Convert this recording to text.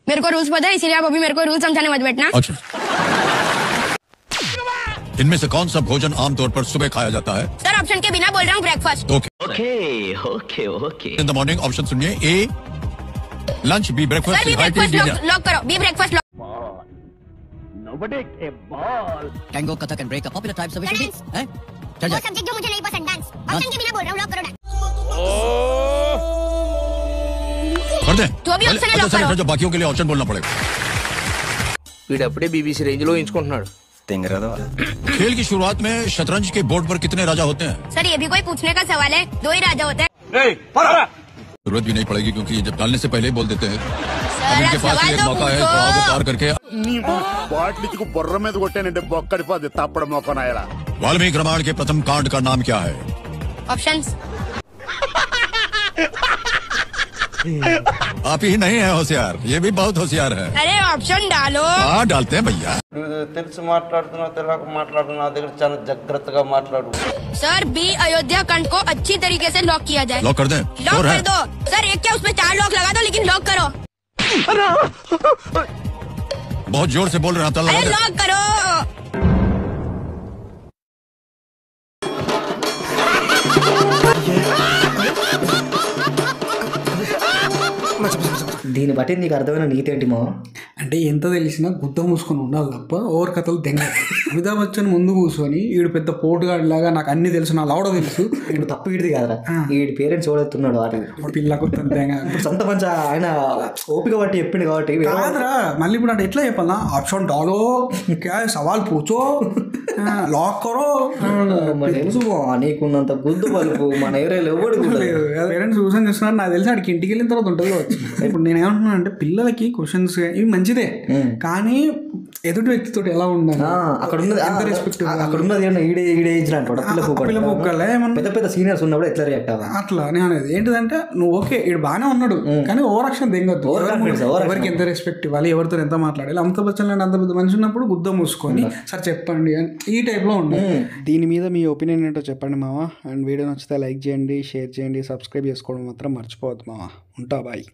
मेरे को रूल्स पता है, इसीलिए आप अभी मेरे को रूल समझाने मत बैठना। अच्छा, इनमें से कौन सा भोजन आमतौर पर सुबह खाया जाता है? सर ऑप्शन के बिना बोल रहा हूँ, breakfast. Okay. In the morning option सुनिए, A lunch, B breakfast, sir B breakfast lock करो, B breakfast lock. Tango, Kathak and break are popular types of activity. चल जा। सब्जेक्ट जो मुझे नहीं पसंद, डांस। ऑप्शन के बिना बोल रहा हूँ, लॉक करो ना। कर दे। तो अभी ऑप्शन है, लॉक करो। जो बाकियों के लिए ऑप्शन बोलना पड़ेगा। వీడప్పుడే బీబీసీ రేంజ్ లో ఎంచుకుంటున్నాడు. खेल की शुरुआत में शतरंज के बोर्ड पर कितने राजा होते हैं? सर ये भी कोई पूछने का सवाल है, 2 ही राजा होते हैं। जरूरत भी नहीं पड़ेगी क्योंकि ये जब डालने से पहले ही बोल देते हैं। अब इनके पास सवाल एक तो मौका है, पूछो। तो आगे पार करके బాటిల్కి బుర్ర మీద కొట్టానంటే బొక్కడిపోద్ది తప్పడం మొక్కనాయలా. वाल्मीकि रामायण के प्रथम कांड का नाम क्या है? ऑप्शंस। आप ही नहीं है होशियार, ये भी बहुत होशियार है। अरे ऑप्शन डालो। हाँ डालते हैं भैया। తెలుసు మాట్లాడుతున్నావు, తెలియక మాట్లాడుతున్నావు, నా దగ్గర చాలా జాగ్రత్తగా మాట్లాడు. सर बी अयोध्या कांड को अच्छी तरीके से लॉक किया जाए। लॉक कर दें? लॉक श्योर कर है? दो सर, एक क्या उसमें 4 लॉक लगा दो, लेकिन लॉक करो। बहुत जोर से बोल रहे हैं, ताला अरे लगा दे। लॉक करो। దీన్ని బట్టి నీకు అర్థమైన నీతి ఏంటి మా? అంటే ఎంత తెలిసినా గుద్ద మూసుకొని ఉండాలి తప్ప ఓవర్ కథలు తెంగ. అమితాబ్ బచ్చన్ ముందు కూర్చొని ఈడు పెద్ద పోటుగాడిలాగా నాకు అన్ని తెలుసు, నా లౌడ తెలుసు, ఇప్పుడు తప్పు వీడిది కాదురా, వీడి పేరెంట్స్ ఓడెత్తున్నాడు వాటి పిల్లకు తెంగ. ఇప్పుడు సొంత మంచి ఆయన ఓపిక బట్టి చెప్పింది కాబట్టి కాదురా. మళ్ళీ ఇప్పుడు అంటే ఎట్లా చెప్పాలా? ఆప్షన్ డాలో క్యా సవాల్ పూచో, లాక్ కరో. తెలుసు నీకున్నంత గుద్దు పలుపు మన ఏరియాలో ఎవడు పేరెంట్స్ ట్యూషన్ చేస్తున్నారు నాకు తెలిసి ఆడికి ఇంటికి వెళ్ళిన తర్వాత ఉంటుంది కావచ్చు. ఇప్పుడు నేను ఏమంటున్నాను అంటే పిల్లలకి క్వశ్చన్స్ ఇవి మంచిదే, కానీ ఎదుటి వ్యక్తితో ఎలా ఉండాలి, అక్కడ ఉన్నది ఎంత రెస్పెక్ట్, అక్కడ ఉన్నది ఈడే ఏజ్ అంటాడు పెద్ద పెద్ద సీనియర్స్ ఉన్నప్పుడు ఎట్లా రియాక్ట్ అవ్వాలి అట్లా. నేను అనేది ఏంటిదంటే నువ్వు ఓకే ఇడు బాగానే ఉన్నాడు కానీ ఓవర్ యాక్షన్ తెంగొద్దు. ఎవరికి ఎంత రెస్పెక్ట్ ఇవ్వాలి, ఎవరితో ఎంత మాట్లాడాలి. అమితాబ్ బచ్చన్ లాంటి అంత పెద్ద మనిషి ఉన్నప్పుడు గుద్ద మూసుకొని సార్ చెప్పండి అని ఈ టైప్లో ఉండాలి. దీని మీద మీ ఒపీనియన్ ఏంటో చెప్పండి మామ. అండ్ వీడియో నచ్చితే లైక్ చేయండి, షేర్ చేయండి, సబ్స్క్రైబ్ చేసుకోవడం మాత్రం మర్చిపోవద్దు మామ. ఉంటా, బాయ్.